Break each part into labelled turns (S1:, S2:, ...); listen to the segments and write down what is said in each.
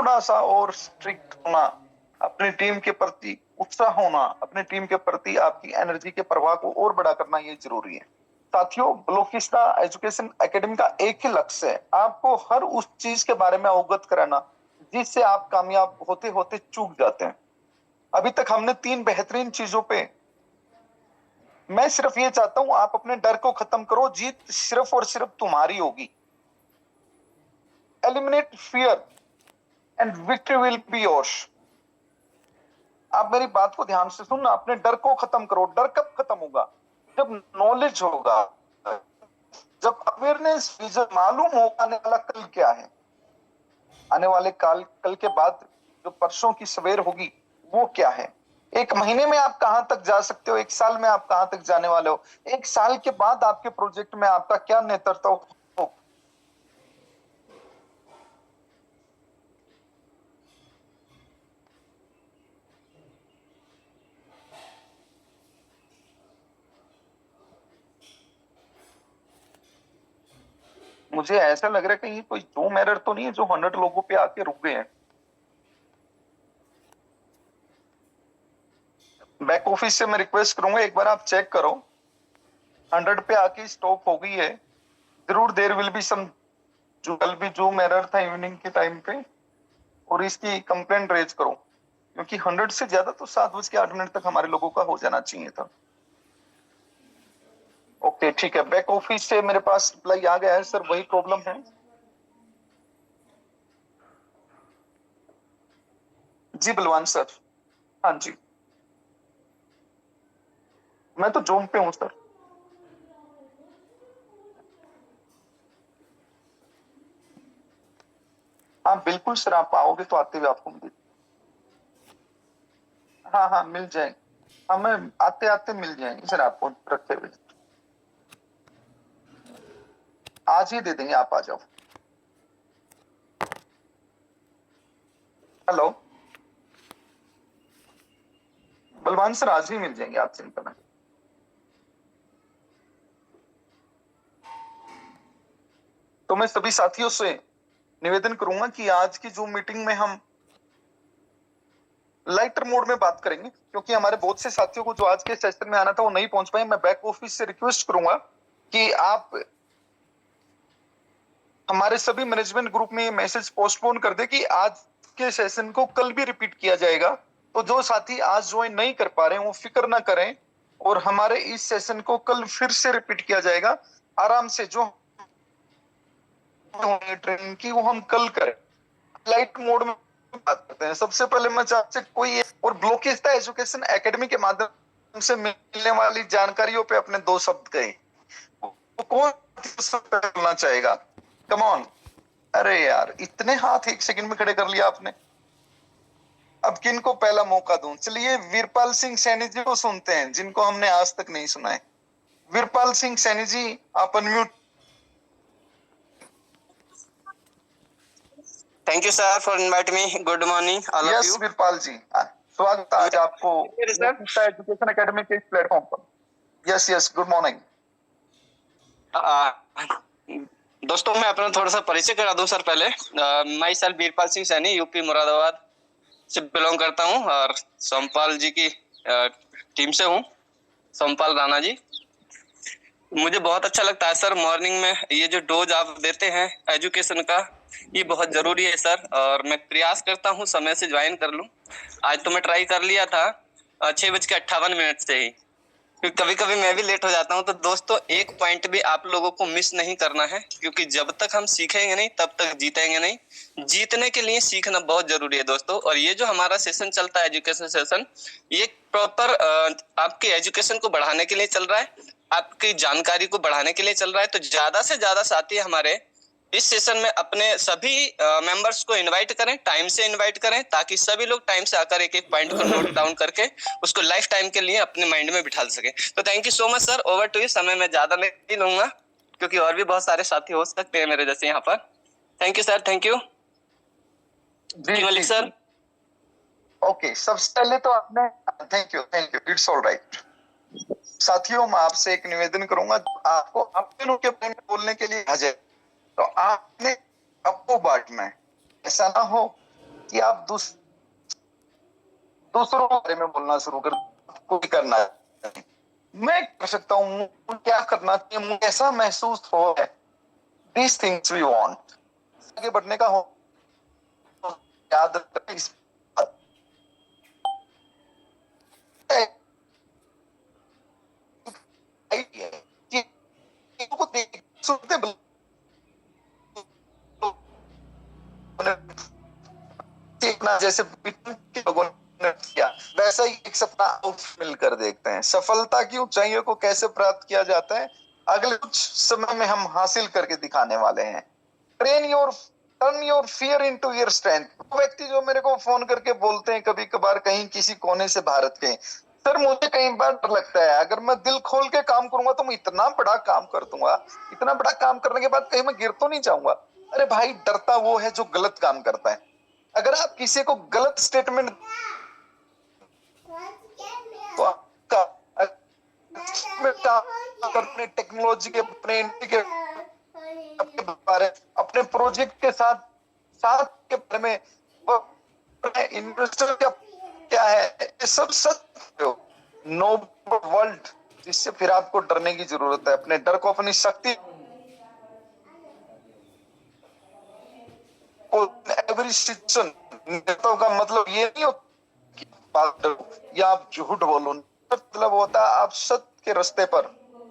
S1: थोड़ा सा और स्ट्रिक्ट होना, अपनी टीम के प्रति उत्साह होना, अपनी टीम के प्रति आपकी एनर्जी के प्रवाह को और बड़ा करना ये जरूरी है। साथियों, ब्लॉकिस्टा एजुकेशन एकेडमी का एक ही लक्ष्य है, आपको हर उस चीज के बारे में अवगत कराना जिससे आप कामयाब होते होते चूक जाते हैं। अभी तक हमने 3 बेहतरीन चीजों पे, मैं सिर्फ ये चाहता हूं आप अपने डर को खत्म करो, जीत सिर्फ और सिर्फ तुम्हारी होगी। Eliminate fear and victory will be yours. आप मेरी बात को ध्यान से सुनना, अपने डर को खत्म करो। डर कब खत्म होगा? जब नॉलेज होगा, जब अवेयरनेस, विजन मालूम होगा आने वाला कल क्या है, आने वाले कल के बाद जो परसों की सवेर होगी वो क्या है। 1 महीने में आप कहां तक जा सकते हो, 1 साल में आप कहां तक जाने वाले हो, 1 साल के बाद आपके प्रोजेक्ट में आपका क्या नेतृत्व हो। मुझे ऐसा लग रहा है कहीं कोई जूम एरर तो नहीं है जो 100 लोगों पे आके रुक गए हैं। बैक ऑफिस से मैं रिक्वेस्ट करूंगा एक बार आप चेक करो, 100 पे आके स्टॉप हो गई है। जरूर देर विल बी सम, जो कल भी जूम एरर था इवनिंग के टाइम पे, और इसकी कंप्लेंट रेज करो, क्योंकि 100 से ज्यादा तो 7:08 तक हमारे लोगों का हो जाना चाहिए था। ओके ठीक है, बैक ऑफिस से मेरे पास रिप्लाई आ गया है, सर वही प्रॉब्लम है। जी बलवान सर, हाँ जी, मैं तो जूम पे हूं सर। हाँ बिल्कुल सर, आप आओगे तो आते हुए आपको मिल, हाँ हाँ मिल जाएंगे, हमें आते आते मिल जाएंगे सर आपको रखे हुए। आज ही दे देंगे, आप आ जाओ। हेलो बलवान सर, आज ही मिल जाएंगे, आप चिंता ना। तो मैं सभी साथियों से निवेदन करूंगा कि आज की जूम मीटिंग में हम लाइटर मोड में बात करेंगे, क्योंकि हमारे बहुत से साथियों को जो आज के सेशन में आना था वो नहीं पहुंच पाए। मैं बैक ऑफिस से रिक्वेस्ट करूंगा कि आप हमारे सभी मैनेजमेंट ग्रुप में ये मैसेज पोस्टपोन कर दे कि आज के सेशन को कल भी रिपीट किया जाएगा। तो जो साथी आज ज्वाइन नहीं कर पा रहे हैं वो फिक्र ना करें, और हमारे इस सेशन को कल फिर से रिपीट किया जाएगा। आराम से जो ट्रेनिंग की वो हम कल करें, लाइट मोड में बात करते हैं। सबसे पहले मैं आपसे कोई और ब्लॉकिस्टा एजुकेशन एकेडमी के माध्यम से मिलने वाली जानकारियों पे अपने 2 शब्द कहे, वो कौन बोलना चाहेगा? Come on. अरे यार, इतने हाथ 1 सेकंड में खड़े कर लिया आपने। अब किनको पहला मौका दूं? चलिए वीरपाल सिंह सैनी जी को सुनते हैं, जिनको हमने आज तक नहीं सुना है। वीरपाल सिंह सैनी जी, आप unmute.
S2: Thank you sir for invite me. Good morning all of you.
S1: Yes Veerpal ji, स्वागत है आज आपको
S2: सर
S1: एजुकेशन एकेडमी के इस प्लेटफॉर्म पर। Yes yes, good morning.
S2: दोस्तों मैं अपना थोड़ा सा परिचय करा दूं सर पहले। मैं सर वीरपाल सिंह सैनी, यूपी मुरादाबाद से बिलोंग करता हूं और सोमपाल जी की टीम से हूं, सोमपाल राणा जी। मुझे बहुत अच्छा लगता है सर मॉर्निंग में ये जो डोज आप देते हैं एजुकेशन का, ये बहुत जरूरी है सर, और मैं प्रयास करता हूँ समय से ज्वाइन कर लूं। आज तो मैं ट्राई कर लिया था 6:58 से ही, क्योंकि कभी कभी मैं भी लेट हो जाता हूँ। तो दोस्तों एक पॉइंट भी आप लोगों को मिस नहीं करना है, क्योंकि जब तक हम सीखेंगे नहीं तब तक जीतेंगे नहीं। जीतने के लिए सीखना बहुत जरूरी है दोस्तों। और ये जो हमारा सेशन चलता है एजुकेशन सेशन, ये प्रॉपर आपके एजुकेशन को बढ़ाने के लिए चल रहा है, आपकी जानकारी को बढ़ाने के लिए चल रहा है। तो ज्यादा से ज्यादा साथी हमारे इस सेशन में अपने सभी मेंबर्स को इनवाइट करें, टाइम से इनवाइट करें, ताकि सभी लोग टाइम से आकर एक एक पॉइंट को नोट डाउन करके उसको लाइफ टाइम के लिए अपने माइंड में बिठा सके। तो thank you so much sir, over to you. समय मैं ज्यादा नहीं लूंगा, क्योंकि और भी बहुत सारे साथी हो सकते हैं मेरे जैसे यहाँ पर। Thank you sir, thank you
S1: ji
S2: Malik sir.
S1: Okay, सबसे पहले तो आपने, thank you, it's all right. साथियों मैं आपसे एक निवेदन करूंगा, आपको अपने लोग के पॉइंट बोलने के लिए कहा जाए तो आपने आपको बांटना है। ऐसा ना हो कि आप दूसरों के बारे में बोलना शुरू कर, कोई करना है। मैं कर सकता हूँ, क्या करना चाहिए, मुझे ऐसा महसूस हो है, these things we want, आगे बढ़ने का हो, याद रखें इस बात को देख सुनते देखना, जैसे लोगों ने किया वैसा ही एक सपना मिलकर देखते हैं। सफलता की ऊंचाइयों को कैसे प्राप्त किया जाता है, अगले कुछ समय में हम हासिल करके दिखाने वाले हैं। Turn your fear into your strength. वो व्यक्ति जो मेरे को फोन करके बोलते हैं कभी कभार कहीं किसी कोने से भारत के, सर मुझे कई बार डर लगता है, अगर मैं दिल खोल के काम करूंगा तो मैं इतना बड़ा काम कर दूंगा, इतना बड़ा काम करने के बाद कहीं मैं गिर तो नहीं जाऊंगा। अरे भाई, डरता वो है जो गलत काम करता है। अगर आप किसी को गलत स्टेटमेंट तो आपका अपने टेक्नोलॉजी के, अपने इंडिया के बारे, अपने प्रोजेक्ट के साथ साथ के बारे में, इन्वेस्टर का क्या है, ये सब सच नो वर्ल्ड, जिससे फिर आपको डरने की जरूरत है। अपने डर को अपनी शक्ति, एवरी सिचुएशन, नेताओं का मतलब ये नहीं होता कि बात करो या आप झूठ बोलो, मतलब होता है आप सत्य के रास्ते पर,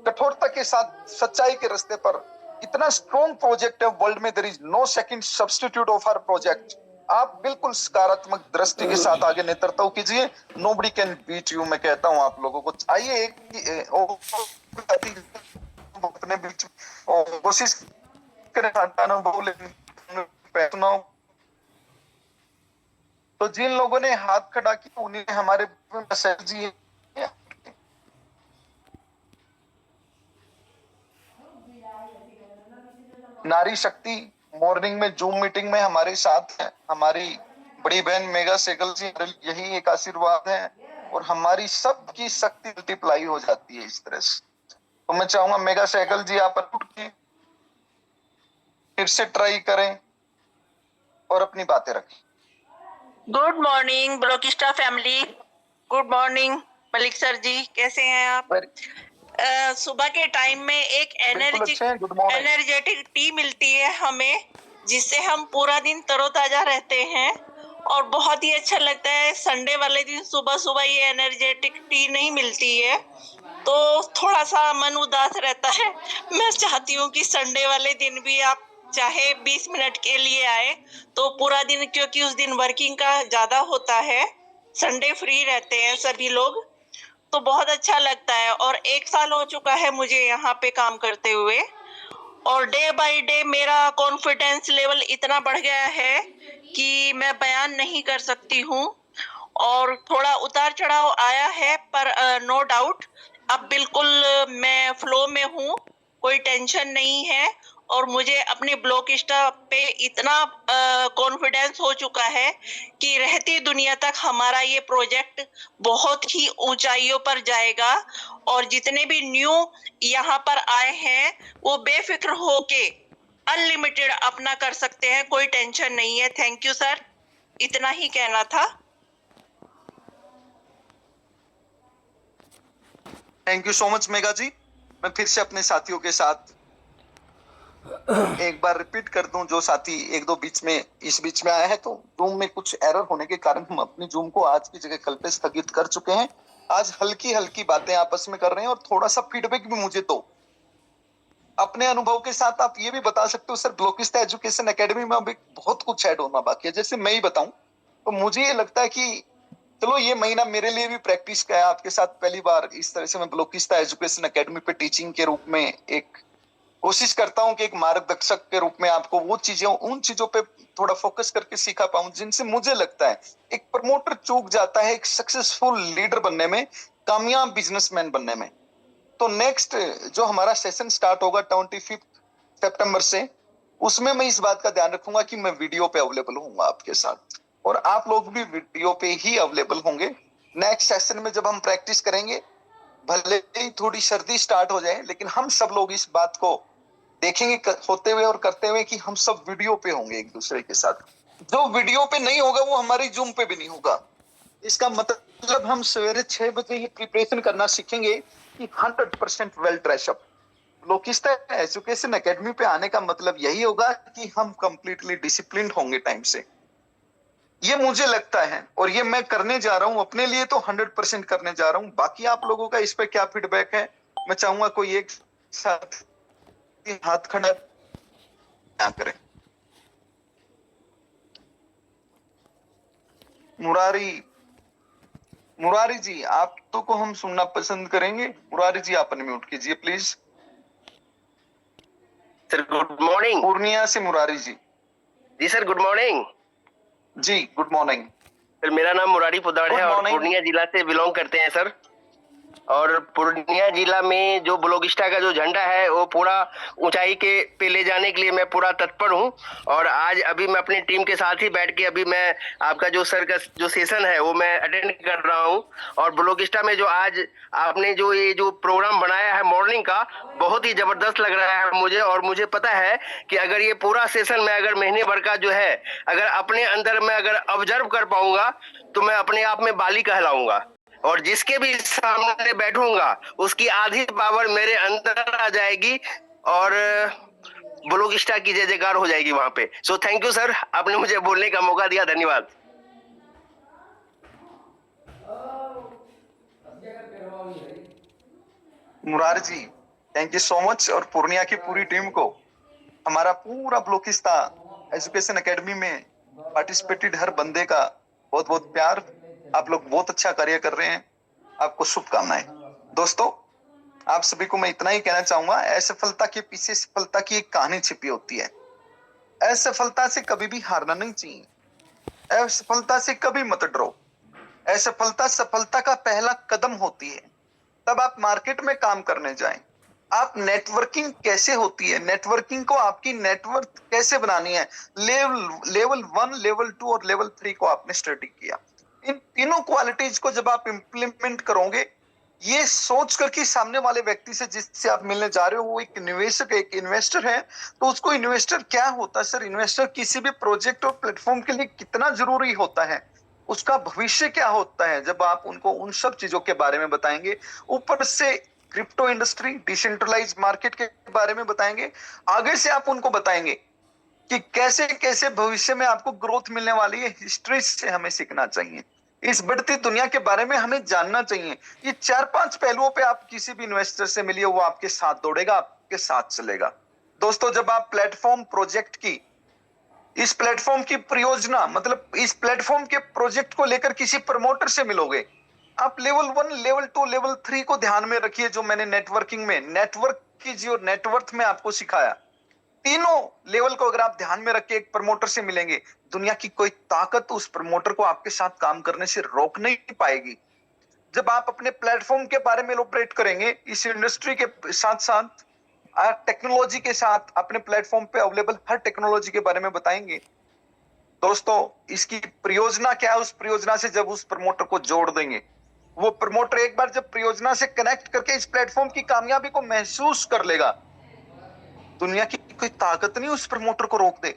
S1: कठोरता के साथ सच्चाई के रास्ते पर। इतना स्ट्रॉन्ग प्रोजेक्ट है वर्ल्ड में, there is no second substitute of our project. आप बिल्कुल सकारात्मक दृष्टि के साथ आगे नेतृत्व कीजिए, नोबडी कैन बीट यू। मैं कहता हूं आप लोगों को चाहिए एक अपने बीच कोशिश करें हटाना बोले। तो जिन लोगों ने हाथ खड़ा किया उन्हें हमारे मैसेज जी नारी शक्ति मॉर्निंग में जूम मीटिंग में हमारे साथ है, हमारी बड़ी बहन मेगा सहगल जी, यही एक आशीर्वाद है और हमारी सबकी शक्ति मल्टीप्लाई हो जाती है इस तरह से। तो मैं चाहूंगा मेगा सहगल जी आप फिर से ट्राई करें और अपनी बातें रखें।
S3: Good morning Blockista family, good morning Malik sir ji, कैसे हैं आप? सुबह के टाइम में एक एनर्जेटिक टी मिलती है हमें, जिससे हम पूरा दिन तरोताजा रहते हैं और बहुत ही अच्छा लगता है। संडे वाले दिन सुबह सुबह ये एनर्जेटिक टी नहीं मिलती है तो थोड़ा सा मन उदास रहता है। मैं चाहती हूँ कि संडे वाले दिन भी आप चाहे 20 मिनट के लिए आए तो पूरा दिन, क्योंकि उस दिन वर्किंग का ज्यादा होता है, संडे फ्री रहते हैं सभी लोग, तो बहुत अच्छा लगता है। और 1 साल हो चुका है मुझे यहाँ पे काम करते हुए और डे बाय डे मेरा कॉन्फिडेंस लेवल इतना बढ़ गया है कि मैं बयान नहीं कर सकती हूँ। और थोड़ा उतार चढ़ाव आया है पर नो डाउट अब बिल्कुल मैं फ्लो में हूँ, कोई टेंशन नहीं है। और मुझे अपने ब्लॉकिस्टा पे इतना कॉन्फिडेंस हो चुका है कि रहती दुनिया तक हमारा ये प्रोजेक्ट बहुत ही ऊंचाइयों पर जाएगा और जितने भी न्यू यहाँ पर आए हैं वो बेफिक्र होके अनलिमिटेड अपना कर सकते हैं, कोई टेंशन नहीं है। थैंक यू सर, इतना ही कहना था।
S1: Thank you so much Mega ji. मैं फिर से अपने साथियों के साथ एक बार रिपीट कर दूं, जो साथी एक दो इस बीच में आया है, तो जूम में कुछ एरर होने के कारण हम अपनी जूम को आज की जगह कल पे स्थगित कर चुके हैं। आज हल्की हल्की बातें आपस में कर रहे हैं और थोड़ा सा फीडबैक भी मुझे दो। अपने अनुभव के साथ आप ये भी बता सकते हो सर, ब्लॉकिस्टा एजुकेशन एकेडमी में अभी बहुत कुछ ऐड होना बाकी है। जैसे मैं ही बताऊं तो मुझे ये लगता है कि चलो ये महीना मेरे लिए भी प्रैक्टिस का है। आपके साथ पहली बार इस तरह से मैं ब्लॉकिस्टा एजुकेशन एकेडमी पे टीचिंग के रूप में एक कोशिश करता हूं कि एक मार्गदर्शक के रूप में आपको वो चीजें, उन चीजों पे थोड़ा फोकस करके सिखा पाऊं जिनसे मुझे लगता है एक प्रमोटर चूक जाता है एक सक्सेसफुल लीडर बनने में, कामयाब बिजनेसमैन बनने में। तो नेक्स्ट जो हमारा सेशन स्टार्ट होगा 25 सितंबर से, उसमें मैं इस बात का ध्यान रखूंगा कि मैं वीडियो पे अवेलेबल होऊंगा आपके साथ और आप लोग भी वीडियो पे ही अवेलेबल होंगे। नेक्स्ट सेशन में जब हम प्रैक्टिस करेंगे, भले ही थोड़ी सर्दी स्टार्ट हो जाए, लेकिन हम सब लोग इस बात को देखेंगे होते हुए और करते हुए कि हम सब वीडियो पे होंगे एक दूसरे के साथ। जो वीडियो पे नहीं होगा वो हमारी जूम पे भी नहीं होगा। इसका मतलब हम सवेरे 6 बजे ही प्रिपरेशन करना सीखेंगे कि 100% वेल ड्रेसअप। लोकिस्ता एजुकेशन एकेडमी पे आने का मतलब यही होगा कि हम कंप्लीटली डिसिप्लिन्ड होंगे टाइम से। ये मुझे लगता है और ये मैं करने जा रहा हूं अपने लिए, तो 100% करने जा रहा हूं। बाकी आप लोगों का इस पे क्या फीडबैक है, मैं चाहूंगा कोई एक साथ हाथ खड़ा ना करें। मुरारी जी, आप तो को हम सुनना पसंद करेंगे। मुरारी जी आप अनम्यूट कीजिए please.
S4: Sir good morning.
S1: Purnia से मुरारी जी।
S4: जी सर गुड मॉर्निंग।
S1: जी गुड मॉर्निंग।
S4: सर मेरा नाम मुरारी पुदाड़ है और
S1: morning।
S4: पूर्णिया जिला से बिलोंग करते हैं सर। और पूर्णिया जिला में जो ब्लॉगिस्टा का जो झंडा है वो पूरा ऊंचाई के पे ले जाने के लिए मैं पूरा तत्पर हूं। और आज अभी मैं अपनी टीम के साथ ही बैठ के अभी मैं आपका जो सर का जो सेशन है वो मैं अटेंड कर रहा हूं। और ब्लॉगिस्टा में जो आज आपने जो ये जो प्रोग्राम बनाया है मॉर्निंग का, बहुत ही जबरदस्त लग रहा है मुझे। और मुझे पता है कि अगर ये पूरा सेशन में अगर महीने भर का जो है अगर अपने अंदर में अगर ऑब्जर्व कर पाऊंगा तो मैं अपने आप में बाली कहलाऊंगा। और जिसके भी सामने बैठूंगा उसकी आधी पावर मेरे अंदर आ जाएगी और ब्लॉगिस्टा की जय जयकार हो जाएगी वहां पे। सो थैंक यू सर, आपने मुझे बोलने का मौका दिया, धन्यवाद।
S1: मुरारी जी थैंक यू सो मच। और पूर्णिया की पूरी टीम को, हमारा पूरा ब्लॉगिस्टा एजुकेशन एकेडमी में पार्टिसिपेटेड हर बंदे का बहुत बहुत प्यार। आप लोग बहुत अच्छा कार्य कर रहे हैं, आपको शुभकामनाएं। दोस्तों आप सभी को मैं इतना ही कहना चाहूंगा, असफलता के पीछे सफलता की एक कहानी छिपी होती है। असफलता से कभी भी हारना नहीं चाहिए। असफलता से कभी मत डरो। असफलता सफलता का पहला कदम होती है। तब आप मार्केट में काम करने जाएं। आप नेटवर्किंग कैसे होती है, नेटवर्किंग को आपकी नेटवर्क कैसे बनानी है, लेवल 1, लेवल 2 और लेवल 3 को आपने स्टडी किया। इन तीनों क्वालिटीज को जब आप इंप्लीमेंट करोगे, ये सोच कर कि सामने वाले व्यक्ति से जिससे आप मिलने जा रहे हो वो एक निवेशक, एक इन्वेस्टर है, तो उसको इन्वेस्टर क्या होता है सर, इन्वेस्टर किसी भी प्रोजेक्ट और प्लेटफॉर्म के लिए कितना जरूरी होता है, उसका भविष्य क्या होता है, जब आप उनको उन सब चीजों के बारे में बताएंगे, ऊपर से क्रिप्टो इंडस्ट्री, डिसेंट्रलाइज मार्केट के बारे में बताएंगे, आगे से आप उनको बताएंगे कि कैसे कैसे भविष्य में आपको ग्रोथ मिलने वाली है। हिस्ट्री से हमें सीखना चाहिए, इस बढ़ती दुनिया के बारे में हमें जानना चाहिए। ये 4-5 पहलुओं पे आप किसी भी इन्वेस्टर से मिलिए, वो आपके साथ दौड़ेगा, आपके साथ चलेगा। दोस्तों जब आप प्लेटफॉर्म प्रोजेक्ट की, इस प्लेटफॉर्म की परियोजना मतलब इस प्लेटफॉर्म के प्रोजेक्ट को लेकर किसी प्रमोटर से मिलोगे, आप लेवल 1, लेवल 2, लेवल 3 को ध्यान में रखिए। जो मैंने नेटवर्किंग में नेटवर्क कीजिए और नेटवर्थ में आपको सिखाया, तीनों लेवल को अगर आप ध्यान में रख के एक प्रमोटर से मिलेंगे, दुनिया की कोई ताकत उस प्रमोटर को आपके साथ काम करने से रोक नहीं पाएगी। जब आप अपने प्लेटफॉर्म के बारे में इलैबोरेट करेंगे, इस इंडस्ट्री के साथ साथ टेक्नोलॉजी के साथ अपने प्लेटफॉर्म पे अवेलेबल हर टेक्नोलॉजी के बारे में बताएंगे, दोस्तों इसकी परियोजना क्या है, उस परियोजना से जब उस प्रमोटर को जोड़ देंगे, वो प्रमोटर एक बार जब परियोजना से कनेक्ट करके इस प्लेटफॉर्म की कामयाबी को महसूस कर लेगा, दुनिया की कोई ताकत नहीं उस प्रमोटर को रोक दे।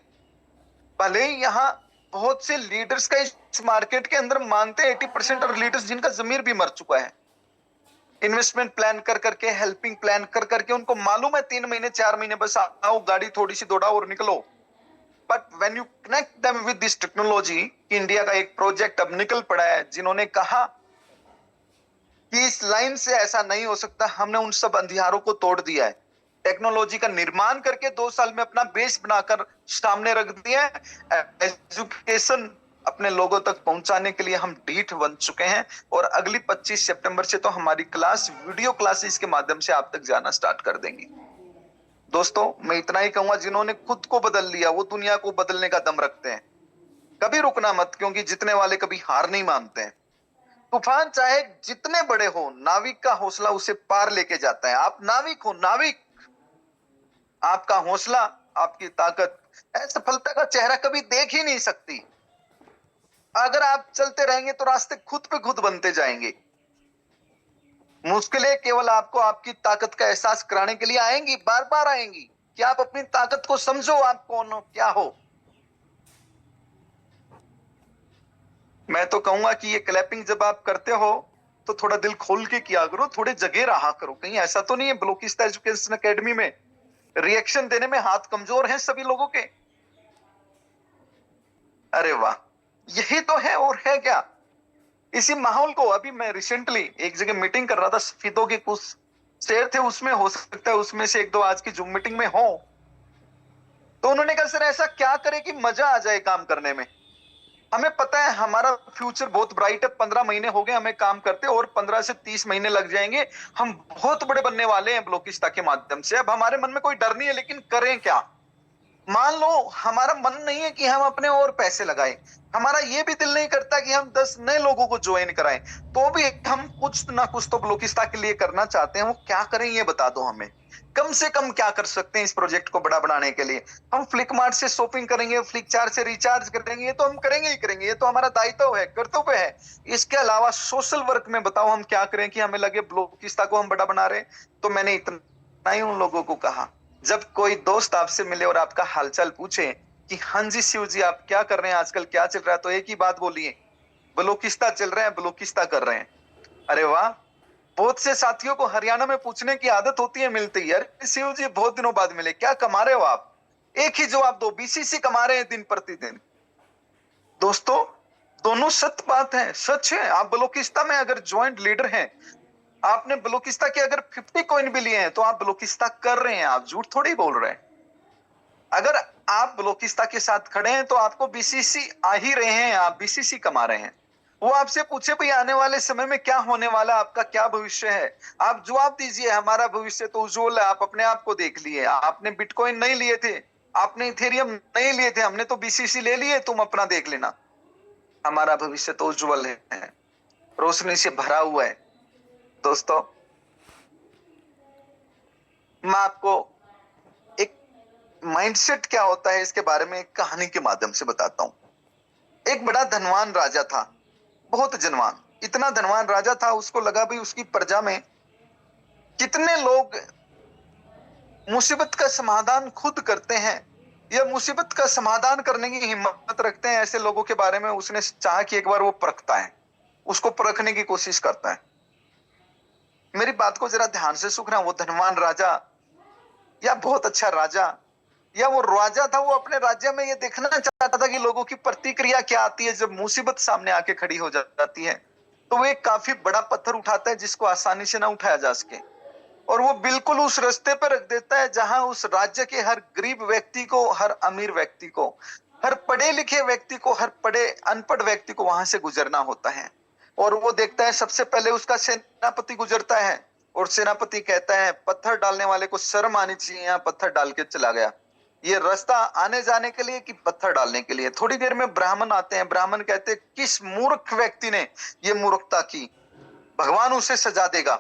S1: भले ही यहाँ बहुत से लीडर्स का इस मार्केट के अंदर मानते हैं 80% और लीडर्स जिनका जमीर भी मर चुका है, इन्वेस्टमेंट प्लान कर करके, हेल्पिंग प्लान कर करके, उनको मालूम है 3 महीने 4 महीने बस आओ, गाड़ी थोड़ी सी दौड़ाओ और निकलो। But when you connect them with this technology, India का एक प्रोजेक्ट अब निकल पड़ा है जिन्होंने कहा कि इस लाइन से ऐसा नहीं हो सकता, हमने उन सब अंधियारों को तोड़ दिया है, टेक्नोलॉजी का निर्माण करके 2 साल में अपना बेस बनाकर सामने रख दिया है। एजुकेशन अपने लोगों तक पहुंचाने के लिए हम ढीठ बन चुके हैं और अगली 25 सितंबर से तो हमारी क्लास वीडियो क्लासेस के माध्यम से आप तक जाना स्टार्ट कर देंगे। दोस्तों मैं इतना ही कहूंगा, जिन्होंने खुद को बदल लिया वो दुनिया को बदलने का दम रखते हैं। कभी रुकना मत, क्योंकि जीतने वाले कभी हार नहीं मानते हैं। तूफान चाहे जितने बड़े हो, नाविक का हौसला उसे पार लेके जाता है। आप नाविक हो, नाविक, आपका हौसला, आपकी ताकत असफलता का चेहरा कभी देख ही नहीं सकती। अगर आप चलते रहेंगे तो रास्ते खुद पे खुद बनते जाएंगे। मुश्किलें केवल आपको आपकी ताकत का एहसास कराने के लिए आएंगी, बार बार आएंगी कि आप अपनी ताकत को समझो, आप कौन हो, क्या हो। मैं तो कहूंगा कि ये क्लैपिंग जब आप करते हो तो थोड़ा दिल खोल के किया करो, थोड़े जगह रहा करो। कहीं ऐसा तो नहीं है ब्लॉकिस्ता एजुकेशन एकेडमी में रिएक्शन देने में हाथ कमजोर हैं सभी लोगों के? अरे वाह, यही तो है और है क्या। इसी माहौल को अभी मैं रिसेंटली एक जगह मीटिंग कर रहा था, सफीदों के कुछ शेर थे उसमें, हो सकता है उसमें से एक दो आज की जूम मीटिंग में हो, तो उन्होंने कहा सर ऐसा क्या करे कि मजा आ जाए काम करने में। हमें पता है हमारा फ्यूचर बहुत ब्राइट है, 15 महीने हो गए हमें काम करते और 15 से 30 महीने लग जाएंगे, हम बहुत बड़े बनने वाले हैं ब्लॉकिस्ता के माध्यम से। अब हमारे मन में कोई डर नहीं है, लेकिन करें क्या। मान लो हमारा मन नहीं है कि हम अपने और पैसे लगाएं, हमारा ये भी दिल नहीं करता कि हम 10 नए लोगों को ज्वाइन कराएं, तो भी हम कुछ ना कुछ तो ब्लॉकिस्ता के लिए करना चाहते हैं। वो क्या करें ये बता दो हमें, कम से कम क्या कर सकते हैं इस प्रोजेक्ट को बड़ा बनाने के लिए। हम फ्लिक मार्ट से शॉपिंग करेंगे, फ्लिक चार्ज से रिचार्ज करेंगे, ये तो हम करेंगे ही करेंगे, ये तो हमारा दायित्व है, कर्तव्य है। इसके अलावा सोशल वर्क में बताओ हम क्या करें कि हमें लगे ब्लॉकिस्ता को हम बड़ा बना रहे। तो मैंने इतना ही उन लोगों को कहा, जब कोई दोस्त आपसे मिले और आपका हालचाल पूछे कि हाँ जी शिव जी आप क्या कर रहे हैं आजकल, क्या चल रहा है, तो एक ही बात बोलिए, ब्लॉकिस्ता चल रहे हैं, ब्लॉकिस्ता कर रहे हैं। अरे वाह, बहुत से साथियों को हरियाणा में पूछने की आदत होती है मिलती है, अरे शिव जी बहुत दिनों बाद मिले, क्या कमा रहे हो आप? एक ही जवाब दो, बीसीसी कमा रहे हैं दिन प्रतिदिन। दोस्तों दोनों सत्य बात है, सच है। आप ब्लॉकिस्ता में अगर ज्वाइंट लीडर हैं, आपने ब्लॉकिस्ता के अगर 50 कॉइन भी लिए हैं तो आप ब्लॉकिस्ता कर रहे हैं, आप झूठ थोड़ी बोल रहे हैं। अगर आप ब्लॉकिस्ता के साथ खड़े हैं तो आपको बीसीसी आ ही रहे हैं, आप बीसीसी कमा रहे हैं। वो आपसे पूछे भाई आने वाले समय में क्या होने वाला, आपका क्या भविष्य है, आप जवाब दीजिए हमारा भविष्य तो उज्जवल है। आप अपने आप को देख लिए, आपने बिटकॉइन नहीं लिए थे, आपने इथेरियम नहीं लिए थे, हमने तो बीसीसी ले लिए, तुम अपना देख लेना। हमारा भविष्य तो उज्जवल है, रोशनी से भरा हुआ है। दोस्तों मैं आपको एक माइंडसेट क्या होता है इसके बारे में एक कहानी के माध्यम से बताता हूं। एक बड़ा धनवान राजा था, बहुत धनवान, इतना धनवान राजा था, उसको लगा भाई उसकी प्रजा में कितने लोग मुसीबत का समाधान खुद करते हैं या मुसीबत का समाधान करने की हिम्मत रखते हैं, ऐसे लोगों के बारे में उसने चाहा कि एक बार वो परखता है, उसको परखने की कोशिश करता है। मेरी बात को जरा ध्यान से सुनना। वो धनवान राजा या बहुत अच्छा राजा या वो राजा था, वो अपने राज्य में ये देखना चाहता था कि लोगों की प्रतिक्रिया क्या आती है जब मुसीबत सामने आके खड़ी हो जाती है। तो वो एक काफी बड़ा पत्थर उठाता है जिसको आसानी से ना उठाया जा सके, और वो बिल्कुल उस रास्ते पर रख देता है जहां उस राज्य के हर गरीब व्यक्ति को, हर अमीर व्यक्ति को, हर पढ़े लिखे व्यक्ति को, हर पढ़े अनपढ़ व्यक्ति को वहां से गुजरना होता है। और वो देखता है सबसे पहले उसका सेनापति गुजरता है और सेनापति कहता है पत्थर डालने वाले को शर्म आनी चाहिए, यहाँ पत्थर डाल के चला गया। ये रास्ता आने जाने के लिए कि पत्थर डालने के लिए। थोड़ी देर में ब्राह्मण आते हैं, ब्राह्मण कहते हैं किस मूर्ख व्यक्ति ने ये मूर्खता की, भगवान उसे सजा देगा,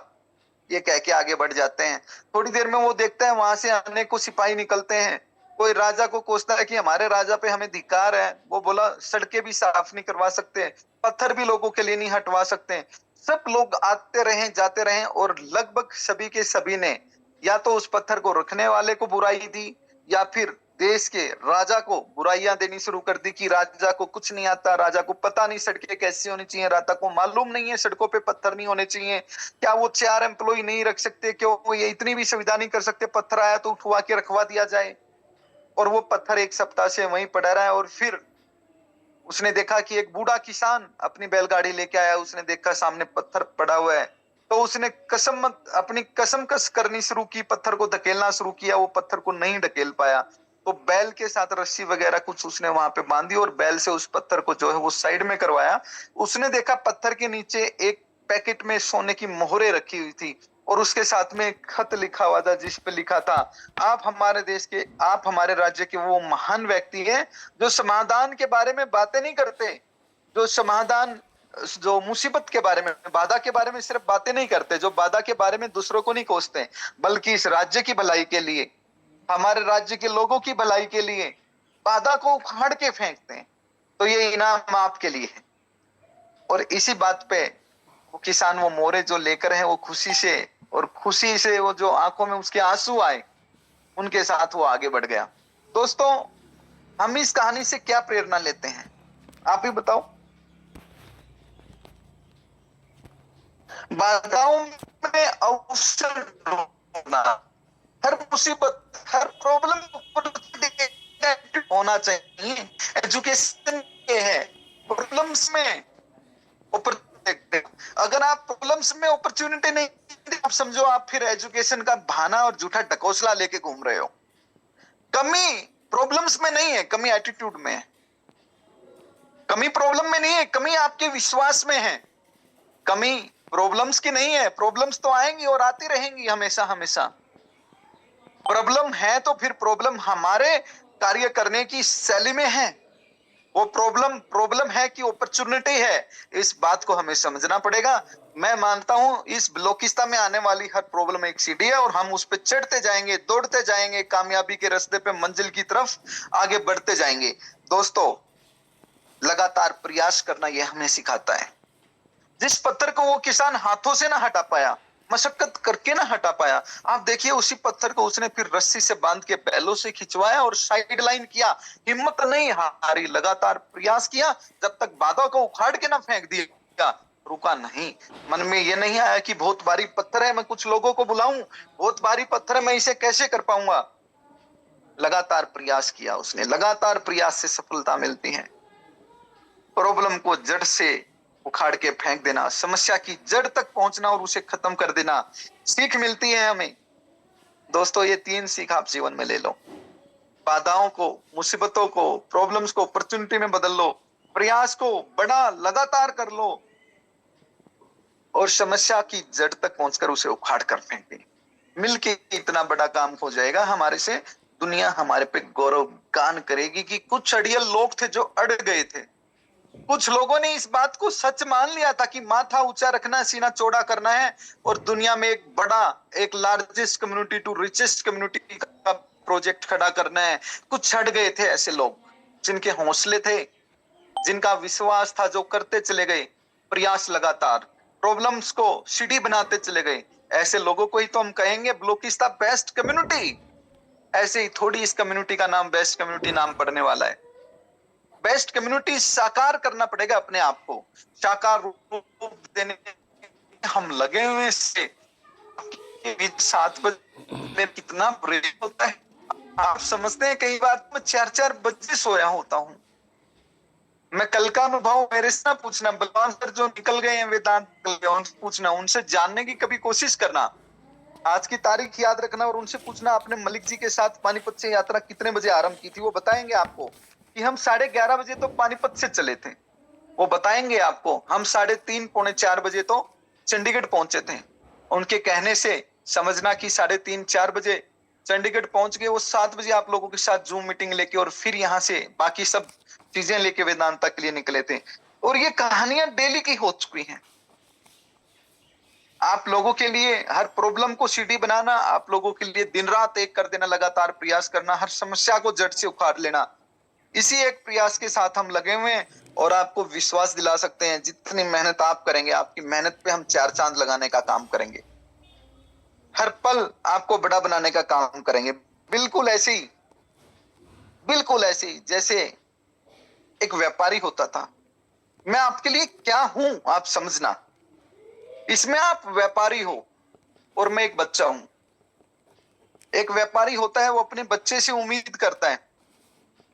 S1: ये कह के आगे बढ़ जाते हैं। थोड़ी देर में वो देखता है वहां से अनेकों सिपाही निकलते हैं, कोई राजा को कोसता है कि हमारे राजा पे हमें धिक्कार है, वो बोला सड़कें भी साफ नहीं करवा सकते, पत्थर भी लोगों के लिए नहीं हटवा सकते। सब लोग आते रहे जाते रहे और लगभग सभी के सभी ने या तो उस पत्थर को रखने वाले को बुराई दी या फिर देश के राजा को बुराइयां देनी शुरू कर दी कि राजा को कुछ नहीं आता, राजा को पता नहीं सड़कें कैसी होनी चाहिए, राजा को मालूम नहीं है सड़कों पे पत्थर नहीं होने चाहिए, क्या वो 4 एम्प्लॉय नहीं रख सकते, क्यों वो ये इतनी भी सुविधा नहीं कर सकते, पत्थर आया तो उठवा के रखवा दिया जाए। और वो पत्थर एक सप्ताह से वहीं पड़ा रहा है। और फिर उसने देखा कि एक बूढ़ा किसान अपनी बैलगाड़ी लेके आया, उसने देखा सामने पत्थर पड़ा हुआ है, तो उसने अपनी कसम करनी शुरू की, पत्थर को धकेलना शुरू किया। वो पत्थर को नहीं ढकेल पाया तो बैल के साथ रस्सी वगैरह कुछ उसने वहां पे बांधी और बैल से उस पत्थर को जो है वो साइड में करवाया। उसने देखा पत्थर के नीचे एक पैकेट में सोने की मोहरें रखी हुई थी और उसके साथ में एक खत लिखा हुआ था जिस पे लिखा था आप हमारे देश के, आप हमारे राज्य के वो महान व्यक्ति हैं जो समाधान के बारे में बातें नहीं करते, जो समाधान, जो मुसीबत के बारे में, बाधा के बारे में सिर्फ बातें नहीं करते, जो बाधा के बारे में दूसरों को नहीं कोसते, बल्कि इस राज्य की भलाई के लिए, हमारे राज्य के लोगों की भलाई के लिए बाधा को उखाड़ के फेंकते हैं। तो ये इनाम आपके लिए है। और इसी बात पे वो किसान वो मोरे जो लेकर है वो खुशी से वो जो आंखों में उसके आंसू आए उनके साथ वो आगे बढ़ गया। दोस्तों हम इस कहानी से क्या प्रेरणा लेते हैं आप ही बताओ। बाधाओं में अवसर ढूंढना, हर मुसीबत, हर प्रॉब्लम होना चाहिए। एजुकेशन ये है, प्रॉब्लम्स में अगर आप प्रॉब्लम्स में अपॉर्चुनिटी नहीं, आप समझो आप फिर एजुकेशन का बहाना और झूठा ढकोसला लेके घूम रहे हो। कमी प्रॉब्लम्स में नहीं है, कमी एटीट्यूड में है। कमी प्रॉब्लम में नहीं है, कमी आपके विश्वास में है। कमी प्रॉब्लम्स की नहीं है, प्रॉब्लम्स तो आएंगी और आती रहेंगी हमेशा हमेशा। प्रॉब्लम है तो फिर प्रॉब्लम हमारे कार्य करने की शैली में है, वो प्रॉब्लम है कि अपॉर्चुनिटी है, इस बात को हमें समझना पड़ेगा। मैं मानता हूं इस ब्लॉकिस्ता में आने वाली हर प्रॉब्लम एक सीढ़ी है और हम उस पर चढ़ते जाएंगे, दौड़ते जाएंगे, कामयाबी के रास्ते पे मंजिल की तरफ आगे बढ़ते जाएंगे। दोस्तों, लगातार प्रयास करना यह हमें सिखाता है। जिस पत्थर को वो किसान हाथों से ना हटा पाया, मशक्कत करके ना हटा पाया, आप देखिए उसी पत्थर को उसने फिर रस्सी से बांध के बैलों से खिंचवाया और साइड लाइन किया। हिम्मत नहीं हारी, लगातार प्रयास किया जब तक बाधा को उखाड़ के ना फेंक दिया, रुका नहीं। मन में ये नहीं आया कि बहुत भारी पत्थर है, मैं कुछ लोगों को बुलाऊं, बहुत भारी पत्थर है, मैं इसे कैसे कर पाऊंगा। लगातार प्रयास किया उसने, लगातार प्रयास से सफलता मिलती है। प्रॉब्लम को जड़ से उखाड़ के फेंक देना, समस्या की जड़ तक पहुंचना और उसे खत्म कर देना, सीख मिलती है हमें। दोस्तों, ये 3 सीख आप जीवन में ले लो। बाधाओं को, मुसीबतों को, प्रॉब्लम्स को अपॉर्चुनिटी में बदल लो, प्रयास को बड़ा लगातार कर लो और समस्या की जड़ तक पहुंचकर उसे उखाड़ कर फेंक दे। मिलके इतना बड़ा काम हो जाएगा हमारे से, दुनिया हमारे पे गौरव गान करेगी कि कुछ अड़ियल लोग थे जो अड़ गए थे। कुछ लोगों ने इस बात को सच मान लिया था कि माथा ऊंचा रखना है, सीना चौड़ा करना है और दुनिया में एक बड़ा, एक largest community to richest community का प्रोजेक्ट खड़ा करना है। कुछ छड़ गए थे ऐसे लोग जिनके हौसले थे, जिनका विश्वास था, जो करते चले गए प्रयास लगातार, प्रॉब्लम्स को सीढ़ी बनाते चले गए। ऐसे लोगों को ही तो हम कहेंगे ब्लॉकिस्ता बेस्ट कम्युनिटी। ऐसे ही थोड़ी इस कम्युनिटी का नाम बेस्ट कम्युनिटी नाम पड़ने वाला है। बेस्ट कम्युनिटी साकार करना पड़ेगा अपने आप को, साकार रूप देने हम लगे हुए से 7 बजे कितना ब्रेक होता है आप समझते हैं। कई बार मैं 4-4 बजे सोया होता हूं। मैं कल का अनुभव मेरे से ना पूछना, बलवान सर जो निकल गए हैं वेदांत उनसे पूछना, उनसे जानने की कभी कोशिश करना, आज की तारीख याद रखना और उनसे पूछना आपने मलिक जी के साथ पानीपत से यात्रा कितने बजे आरंभ की थी। वो बताएंगे आपको कि हम 11:30 बजे तो पानीपत से चले थे। वो बताएंगे आपको हम 3:30 पौने 4 बजे तो चंडीगढ़ पहुंचे थे। उनके कहने से समझना कि 3:30-4 बजे चंडीगढ़ पहुंच गए। वो 7 बजे आप लोगों के साथ जूम मीटिंग लेके और फिर यहाँ से बाकी सब चीजें लेके वेदांता के लिए निकले थे। और ये कहानियां डेली की हो चुकी हैं। आप लोगों के लिए हर प्रॉब्लम को सीढ़ी बनाना, आप लोगों के लिए दिन रात एक कर देना, लगातार प्रयास करना, हर समस्या को जड़ से उखाड़ लेना, इसी एक प्रयास के साथ हम लगे हुए हैं। और आपको विश्वास दिला सकते हैं जितनी मेहनत आप करेंगे, आपकी मेहनत पे हम 4 चांद लगाने का काम करेंगे। हर पल आपको बड़ा बनाने का काम करेंगे। बिल्कुल ऐसे ही जैसे एक व्यापारी होता था। मैं आपके लिए क्या हूं आप समझना। इसमें आप व्यापारी हो और मैं एक बच्चा हूं। एक व्यापारी होता है, वो अपने बच्चे से उम्मीद करता है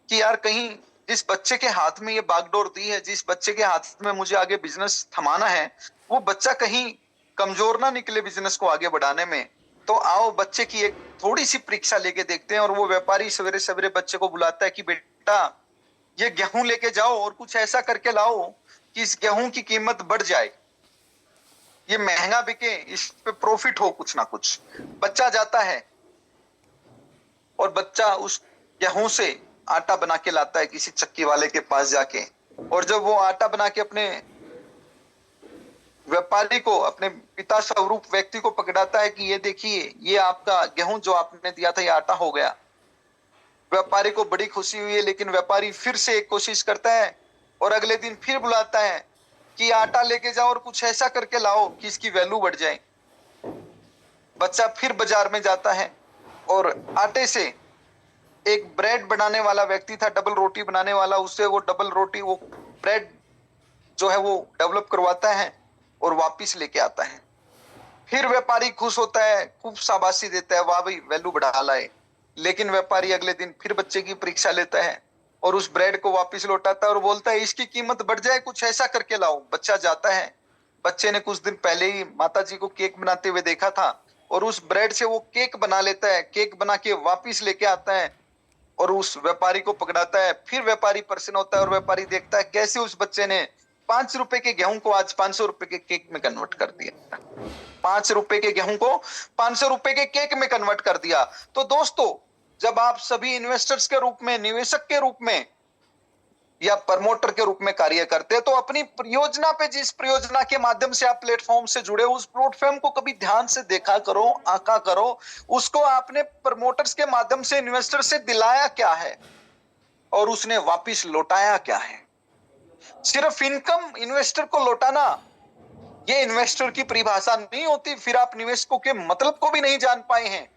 S1: कि यार कहीं जिस बच्चे के हाथ में ये बागडोर दी है, जिस बच्चे के हाथ में मुझे आगे बिजनेस थमाना है, वो बच्चा कहीं कमजोर ना निकले बिजनेस को आगे बढ़ाने में। तो आओ बच्चे की एक थोड़ी सी परीक्षा लेके देखते हैं। और वो व्यापारी सवेरे सवेरे बच्चे को बुलाता है कि बेटा ये गेहूं लेके जाओ और कुछ ऐसा करके लाओ कि इस गेहूं की कीमत बढ़ जाए, ये महंगा बिके, इस पे प्रॉफिट हो कुछ ना कुछ। बच्चा जाता है और बच्चा उस गेहूं से आटा बना के लाता है किसी चक्की वाले के पास जाके। और जब वो आटा बना के अपने व्यापारी को, अपने पिता स्वरूप व्यक्ति को पकड़ाता है कि ये देखिए ये आपका गेहूं जो आपने दिया था ये आटा हो गया। व्यापारी को बड़ी खुशी हुई है, लेकिन व्यापारी फिर से एक कोशिश करता है और अगले दिन फिर बुलाता है कि आटा लेके जाओ और कुछ ऐसा करके लाओ कि इसकी वैल्यू बढ़ जाए। बच्चा फिर बाजार में जाता है और आटे से एक ब्रेड बनाने वाला व्यक्ति था, डबल रोटी बनाने वाला, उससे वो डबल रोटी, वो ब्रेड जो है वो डेवलप करवाता है और वापिस लेके आता है। फिर व्यापारी खुश होता है, खूब शाबाशी देता है, वाह भाई वैल्यू बढ़ा लाए। लेकिन व्यापारी अगले दिन फिर बच्चे की परीक्षा लेता है और उस ब्रेड को वापस लौटाता है और बोलता है इसकी कीमत बढ़ जाए, कुछ ऐसा करके लाओ। बच्चा जाता है, बच्चे ने कुछ दिन पहले ही माताजी को केक बनाते हुए देखा था और उस ब्रेड से वो केक बना लेता है। केक बना के वापिस लेके आता है और उस व्यापारी को पकड़ाता है। फिर व्यापारी प्रसन्न होता है और व्यापारी देखता है कैसे उस बच्चे ने 5 रुपए के गेहूं को आज 500 रुपए के केक में कन्वर्ट कर दिया। 5 रुपए के गेहूं को 500 रुपए के केक में कन्वर्ट कर दिया। तो दोस्तों, जब आप सभी इन्वेस्टर्स के रूप में, निवेशक के रूप में या प्रमोटर के रूप में कार्य करते हैं, तो अपनी परियोजना पे, जिस परियोजना के माध्यम से आप प्लेटफॉर्म से जुड़े, उस प्लेटफॉर्म को कभी ध्यान से देखा करो, आंका करो। उसको आपने प्रमोटर्स के माध्यम से इन्वेस्टर से दिलाया क्या है और उसने वापिस लौटाया क्या है। सिर्फ इनकम इन्वेस्टर को लौटाना, ये इन्वेस्टर की परिभाषा नहीं होती। फिर आप निवेशकों के मतलब को भी नहीं जान पाए हैं।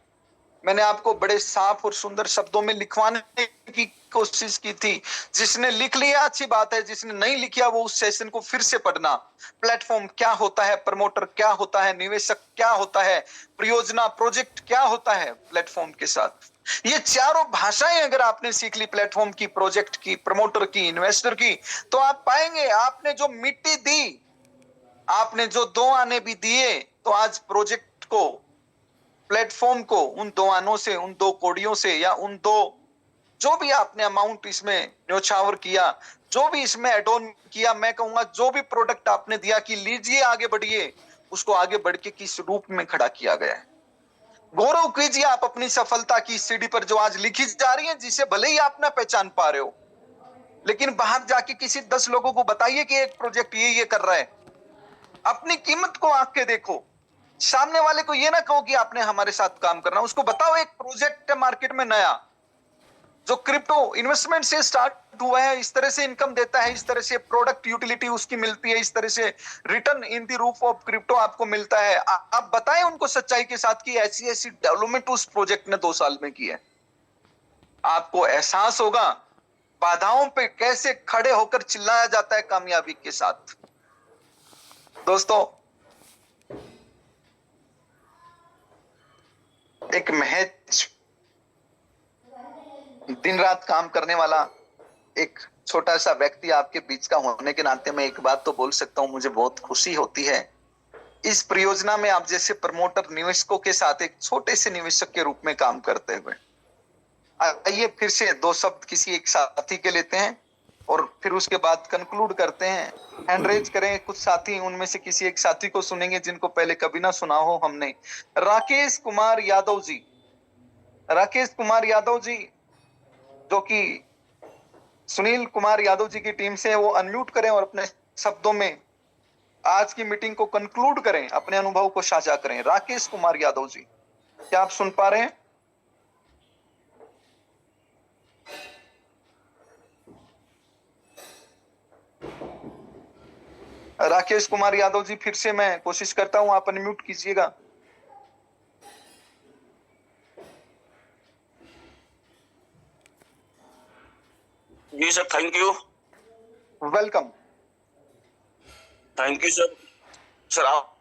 S1: मैंने आपको बड़े साफ और सुंदर शब्दों में लिखवाने की कोशिश की थी। जिसने लिख लिया अच्छी बात है, जिसने नहीं लिखा वो उस सेशन को फिर से पढ़ना। प्लेटफॉर्म क्या होता है, प्रमोटर क्या होता है, निवेशक क्या होता है, परियोजना प्रोजेक्ट क्या होता है प्लेटफॉर्म के साथ। ये चारों भाषाएं अगर आपने सीख ली, प्लेटफॉर्म की, प्रोजेक्ट की, प्रमोटर की, इन्वेस्टर की, तो आप पाएंगे आपने जो मिट्टी दी, आपने जो 2 आने भी दिए, तो आज प्रोजेक्ट को, प्लेटफॉर्म को उन 2 आनों से, उन 2 कोड़ियों से, या उन 2 जो भी आपने अमाउंट इसमें न्योछावर किया, जो भी इसमें एड ऑन किया, मैं कहूंगा जो भी प्रोडक्ट आपने दिया कि लीजिए आगे बढ़िए, उसको आगे बढ़ के किस रूप में खड़ा किया गया है। गौरव कीजिए आप अपनी सफलता की सीढ़ी पर जो आज लिखी जा रही है, जिसे भले ही आप ना पहचान पा रहे हो, लेकिन बाहर जाके किसी 10 लोगों को बताइए कि एक प्रोजेक्ट ये कर रहा है। अपनी कीमत को आंक के देखो। सामने वाले को ये ना कहो कि आपने हमारे साथ काम करना, उसको बताओ एक प्रोजेक्ट है मार्केट में नया, जो क्रिप्टो इन्वेस्टमेंट से स्टार्ट हुआ है, इस तरह से इनकम देता है, इस तरह से प्रोडक्ट यूटिलिटी उसकी मिलती है, इस तरह से रिटर्न इन द रूप ऑफ क्रिप्टो आपको मिलता है। आप बताएं उनको सच्चाई के साथ कि ऐसी ऐसी डेवलपमेंट उस प्रोजेक्ट ने 2 साल में की है। आपको एहसास होगा बाधाओं पे कैसे खड़े होकर चिल्लाया जाता है कामयाबी के साथ। दोस्तों, एक महज दिन रात काम करने वाला एक छोटा सा व्यक्ति आपके बीच का होने के नाते मैं एक बात तो बोल सकता हूं, मुझे बहुत खुशी होती है इस परियोजना में आप जैसे प्रमोटर निवेशकों के साथ एक छोटे से निवेशक के रूप में काम करते हुए। आइए फिर से 2 शब्द किसी एक साथी के लेते हैं और फिर उसके बाद कंक्लूड करते हैं। हैंड रेज करें कुछ साथी, उनमें से किसी एक साथी को सुनेंगे जिनको पहले कभी ना सुना हो हमने। राकेश कुमार यादव जी, राकेश कुमार यादव जी जो कि सुनील कुमार यादव जी की टीम से, वो अनम्यूट करें और अपने शब्दों में आज की मीटिंग को कंक्लूड करें, अपने अनुभव को साझा करें। राकेश कुमार यादव जी, क्या आप सुन पा रहे हैं? राकेश कुमार यादव जी, फिर से मैं कोशिश करता हूं, आप अनम्यूट कीजिएगा।
S5: जी sir, thank you.
S1: Welcome.
S5: Thank you sir. Sir आप